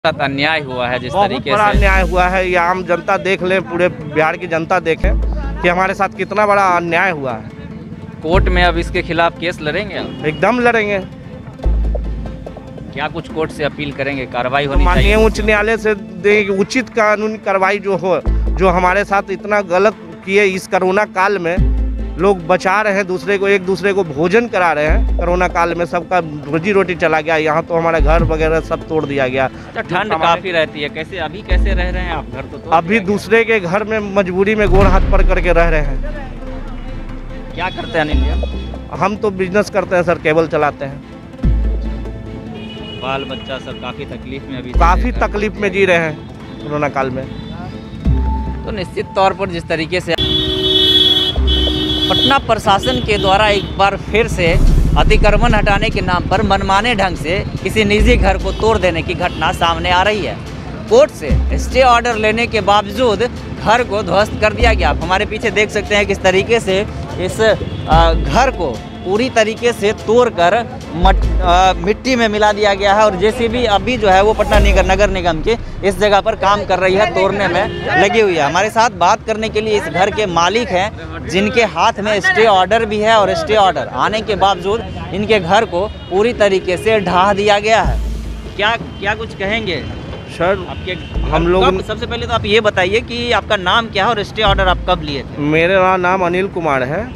साथ अन्याय हुआ है, जिस तरीके से बड़ा अन्याय हुआ है। ये आम जनता देख ले, पूरे बिहार की जनता देखे कि हमारे साथ कितना बड़ा अन्याय हुआ है। कोर्ट में अब इसके खिलाफ केस लड़ेंगे आप? एकदम लड़ेंगे। क्या कुछ कोर्ट से अपील करेंगे, कार्रवाई होनी माननीय चाहिए? उच्च न्यायालय से उचित कानूनी कार्रवाई जो हो, जो हमारे साथ इतना गलत किए इस कोरोना काल में, लोग बचा रहे हैं दूसरे को, एक दूसरे को भोजन करा रहे हैं। कोरोना काल में सबका रोजी रोटी चला गया, यहाँ तो हमारा घर वगैरह सब तोड़ दिया गया। ठंड काफी रहती है, कैसे अभी कैसे रह रहे हैं आप? घर तो अभी दूसरे के घर में मजबूरी में गोड़ हाथ पर करके रह रहे हैं। क्या करते हैं अनिल भैया? हम तो बिजनेस करते हैं सर, केबल चलाते हैं। बाल बच्चा सब काफी तकलीफ में अभी काफ़ी तकलीफ में जी रहे हैं कोरोना काल में। तो निश्चित तौर पर जिस तरीके से पटना प्रशासन के द्वारा एक बार फिर से अतिक्रमण हटाने के नाम पर मनमाने ढंग से किसी निजी घर को तोड़ देने की घटना सामने आ रही है। कोर्ट से स्टे ऑर्डर लेने के बावजूद घर को ध्वस्त कर दिया गया। आप हमारे पीछे देख सकते हैं किस तरीके से इस घर को पूरी तरीके से तोड़कर मिट्टी में मिला दिया गया है। और जेसीबी अभी जो है वो पटना नगर निगम के इस जगह पर काम कर रही है, तोड़ने में लगी हुई है। हमारे साथ बात करने के लिए इस घर के मालिक हैं, जिनके हाथ में स्टे ऑर्डर भी है, और स्टे ऑर्डर आने के बावजूद इनके घर को पूरी तरीके से ढहा दिया गया है। क्या कुछ कहेंगे सर? आपके हम लोग सबसे पहले तो आप ये बताइए कि आपका नाम क्या है और स्टे ऑर्डर आप कब लिए थे? मेरा नाम अनिल कुमार है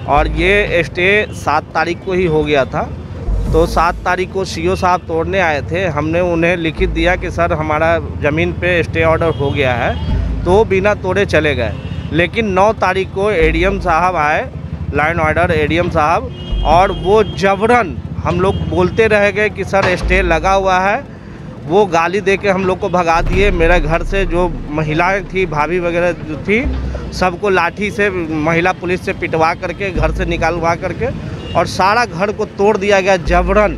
और ये स्टे 7 तारीख को ही हो गया था। तो 7 तारीख को सीओ साहब तोड़ने आए थे। हमने उन्हें लिखित दिया कि सर हमारा ज़मीन पे स्टे ऑर्डर हो गया है, तो बिना तोड़े चले गए। लेकिन 9 तारीख को एडीएम साहब आए, लाइन ऑर्डर एडीएम साहब, और वो जबरन हम लोग बोलते रह गए कि सर स्टे लगा हुआ है। वो गाली दे के हम लोग को भगा दिए। मेरे घर से जो महिलाएं थी, भाभी वगैरह जो थी, सबको लाठी से, महिला पुलिस से पिटवा करके, घर से निकालवा करके, और सारा घर को तोड़ दिया गया जबरन।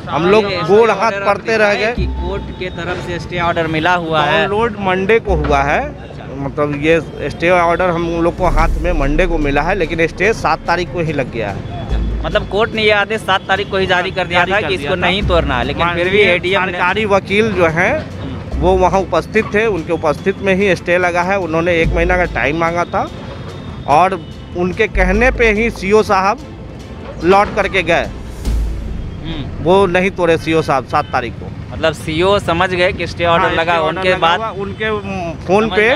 हम लोग गोड़ हाथ पड़ते रह गए। कि कोर्ट के तरफ से स्टे ऑर्डर मिला हुआ है। डाउनलोड मंडे को हुआ है। मतलब ये स्टे ऑर्डर हम लोग को हाथ में मंडे को मिला है, लेकिन स्टे 7 तारीख को ही लग गया है। मतलब कोर्ट ने ये आदेश 7 तारीख को ही जारी कर दिया था कि इसको नहीं तोड़ना है, लेकिन फिर भी एडीएम सरकारी वकील जो हैं वो वहाँ उपस्थित थे। उनके उपस्थित में ही स्टे लगा है। उन्होंने 1 महीना का टाइम मांगा था, और उनके कहने पे ही सीओ साहब लौट करके गए। वो नहीं तोड़े सीओ साहब 7 तारीख को। मतलब सीओ समझ गए कि स्टे ऑर्डर लगा, उनके बाद उनके फ़ोन पे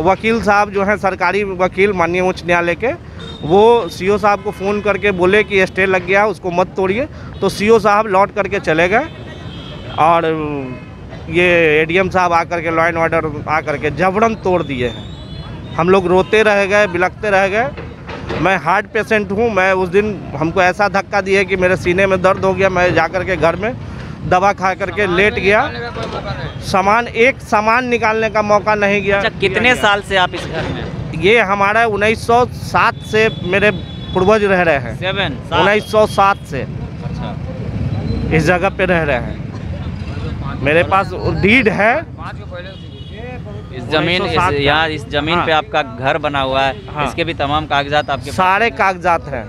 वकील साहब जो हैं, सरकारी वकील माननीय उच्च न्यायालय के, वो सीओ साहब को फ़ोन करके बोले कि स्टे लग गया, उसको मत तोड़िए। तो सीओ साहब लौट करके चले गए, और ये एडीएम साहब आकर के लाइन ऑर्डर आकर के जबरन तोड़ दिए हैं। हम लोग रोते रह गए, बिलखते रह गए। मैं हार्ट पेशेंट हूँ। मैं उस दिन हमको ऐसा धक्का दिए कि मेरे सीने में दर्द हो गया। मैं जा कर के घर में दवा खा करके लेट गया। एक सामान निकालने का मौका नहीं गया। अच्छा, कितने साल से आप इस घर में? ये हमारा 1907 से मेरे पूर्वज रह रहे हैं। 1907 से अच्छा इस जगह पे रह रहे हैं। मेरे पास डीड है। इस जमीन पे आपका घर बना हुआ है। हाँ। इसके भी तमाम कागजात आपके सारे कागजात हैं।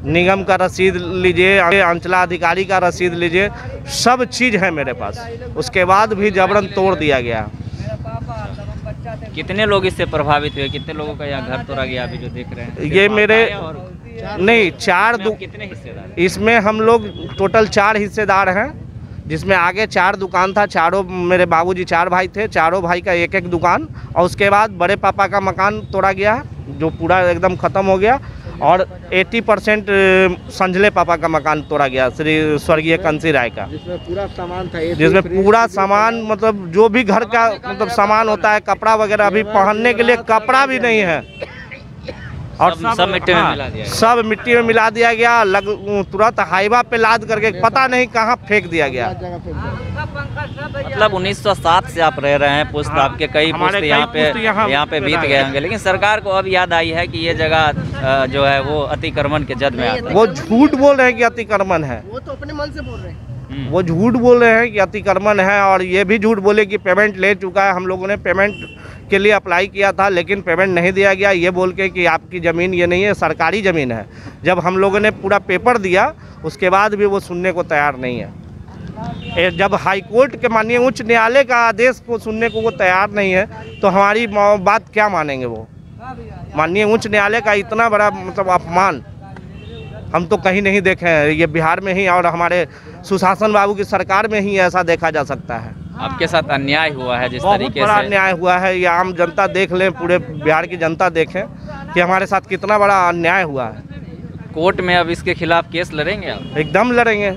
निगम का रसीद लीजिए, अंचलाधिकारी का रसीद लीजिए, सब चीज़ है मेरे पास। उसके बाद भी जबरन तोड़ दिया गया। कितने लोग इससे प्रभावित हुए? कितने लोगों का यहाँ घर तोड़ा गया अभी जो देख रहे हैं? ये मेरे नहीं 4 कितने हिस्सेदार? इसमें हम लोग टोटल 4 हिस्सेदार हैं, जिसमें आगे 4 दुकान था। चारों मेरे बाबूजी 4 भाई थे, चारों भाई का एक एक दुकान। और उसके बाद बड़े पापा का मकान तोड़ा गया, जो पूरा एकदम ख़त्म हो गया। और 80% संजले पापा का मकान तोड़ा गया, श्री स्वर्गीय कंसी राय का, जिसमें पूरा सामान था। जिसमें पूरा सामान, मतलब जो भी घर का मतलब सामान होता है, कपड़ा वगैरह, अभी पहनने के लिए कपड़ा भी नहीं है। और सब मिट्टी में मिला दिया, सब मिट्टी में मिला दिया गया। तुरंत हाईवा पे लाद करके पता नहीं कहाँ फेंक दिया गया। मतलब 1907 से आप रह रहे हैं, पुश्त आपके कई पुश्त यहाँ पे बीत गए होंगे, लेकिन सरकार को अब याद आई है कि ये जगह जो है वो अतिक्रमण के जद में आता है। वो झूठ बोल रहे हैं कि अतिक्रमण है। वो तो अपने मन से बोल रहे हैं। वो झूठ बोल रहे हैं कि अतिक्रमण है, और ये भी झूठ बोले कि पेमेंट ले चुका है। हम लोगों ने पेमेंट के लिए अप्लाई किया था, लेकिन पेमेंट नहीं दिया गया, ये बोल के कि आपकी ज़मीन ये नहीं है, सरकारी ज़मीन है। जब हम लोगों ने पूरा पेपर दिया, उसके बाद भी वो सुनने को तैयार नहीं है। जब हाईकोर्ट के माननीय उच्च न्यायालय का आदेश को सुनने को वो तैयार नहीं है तो हमारी बात क्या मानेंगे वो। माननीय उच्च न्यायालय का इतना बड़ा मतलब अपमान हम तो कहीं नहीं देखे हैं, ये बिहार में ही और हमारे सुशासन बाबू की सरकार में ही ऐसा देखा जा सकता है। आपके साथ अन्याय हुआ है जिस तरीके बहुत बड़ा से, अन्याय हुआ है। ये आम जनता देख लें, पूरे बिहार की जनता देखें कि हमारे साथ कितना बड़ा अन्याय हुआ है। कोर्ट में अब इसके खिलाफ केस लड़ेंगे आप? एकदम लड़ेंगे।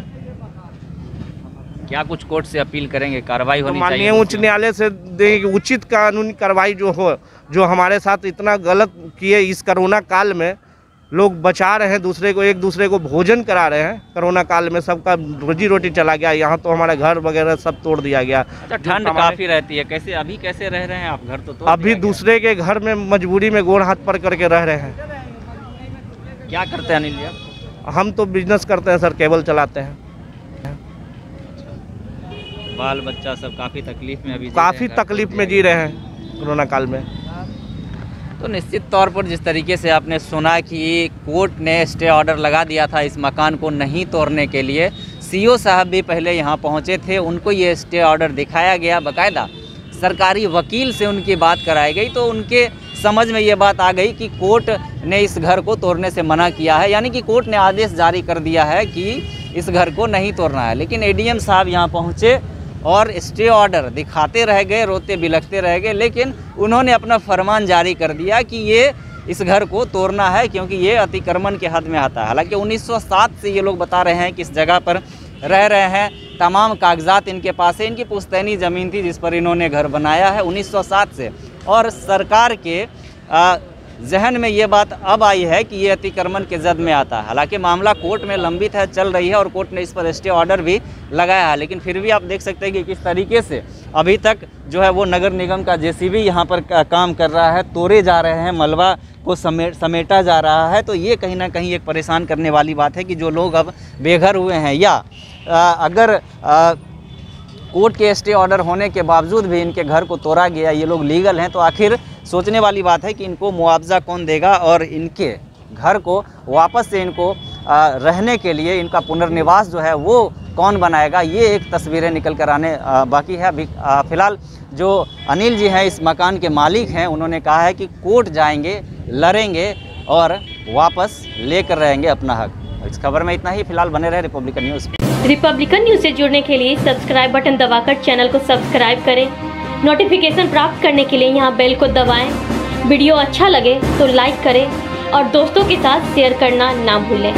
क्या कुछ कोर्ट से अपील करेंगे, कार्रवाई होनी माननीय चाहिए? उच्च न्यायालय से उचित कानूनी कार्रवाई जो हो, जो हमारे साथ इतना गलत किए इस कोरोना काल में, लोग बचा रहे हैं दूसरे को, एक दूसरे को भोजन करा रहे हैं। कोरोना काल में सबका रोजी रोटी चला गया, यहाँ तो हमारा घर वगैरह सब तोड़ दिया गया। अच्छा, ठंड काफी रहती है, कैसे अभी कैसे रह रहे हैं आप? घर तो तोड़ अभी दिया गया। दूसरे के घर में मजबूरी में गोड़ हाथ पर करके रह रहे हैं। क्या करते हैं अनिल जी आप? हम तो बिजनेस करते हैं सर, केबल चलाते हैं। बाल बच्चा सब काफ़ी तकलीफ में अभी काफ़ी तकलीफ में जी रहे हैं कोरोना काल में। तो निश्चित तौर पर जिस तरीके से आपने सुना कि कोर्ट ने स्टे ऑर्डर लगा दिया था इस मकान को नहीं तोड़ने के लिए, सीओ साहब भी पहले यहाँ पहुँचे थे, उनको ये स्टे ऑर्डर दिखाया गया, बाकायदा सरकारी वकील से उनकी बात कराई गई, तो उनके समझ में ये बात आ गई कि कोर्ट ने इस घर को तोड़ने से मना किया है, यानी कि कोर्ट ने आदेश जारी कर दिया है कि इस घर को नहीं तोड़ना है। लेकिन एडीएम साहब यहाँ पहुँचे और स्टे ऑर्डर दिखाते रह गए, रोते बिलखते रह गए, लेकिन उन्होंने अपना फरमान जारी कर दिया कि ये इस घर को तोड़ना है क्योंकि ये अतिक्रमण के हद में आता है। हालांकि 1907 से ये लोग बता रहे हैं कि इस जगह पर रह रहे हैं, तमाम कागजात इनके पास है, इनकी पुश्तैनी ज़मीन थी जिस पर इन्होंने घर बनाया है 1907 से। और सरकार के जहन में ये बात अब आई है कि ये अतिक्रमण के जद में आता है। हालांकि मामला कोर्ट में लंबित है, चल रही है और कोर्ट ने इस पर स्टे ऑर्डर भी लगाया है, लेकिन फिर भी आप देख सकते हैं कि किस तरीके से अभी तक जो है वो नगर निगम का जेसीबी यहाँ पर काम कर रहा है, तोड़े जा रहे हैं, मलबा को समेटा जा रहा है। तो ये कहीं ना कहीं एक परेशान करने वाली बात है कि जो लोग अब बेघर हुए हैं या अगर कोर्ट के स्टे ऑर्डर होने के बावजूद भी इनके घर को तोड़ा गया, ये लोग लीगल हैं, तो आखिर सोचने वाली बात है कि इनको मुआवजा कौन देगा और इनके घर को वापस से इनको रहने के लिए इनका पुनर्निवास जो है वो कौन बनाएगा। ये एक तस्वीरें निकल कर आने बाकी है। अभी फ़िलहाल जो अनिल जी हैं इस मकान के मालिक हैं, उन्होंने कहा है कि कोर्ट जाएंगे, लड़ेंगे और वापस लेकर रहेंगे अपना हक। इस खबर में इतना ही। फिलहाल बने रहे रिपब्लिकन न्यूज़। रिपब्लिकन न्यूज़ से जुड़ने के लिए सब्सक्राइब बटन दबाकर चैनल को सब्सक्राइब करें। नोटिफिकेशन प्राप्त करने के लिए यहाँ बेल को दबाएं। वीडियो अच्छा लगे तो लाइक करें और दोस्तों के साथ शेयर करना ना भूलें।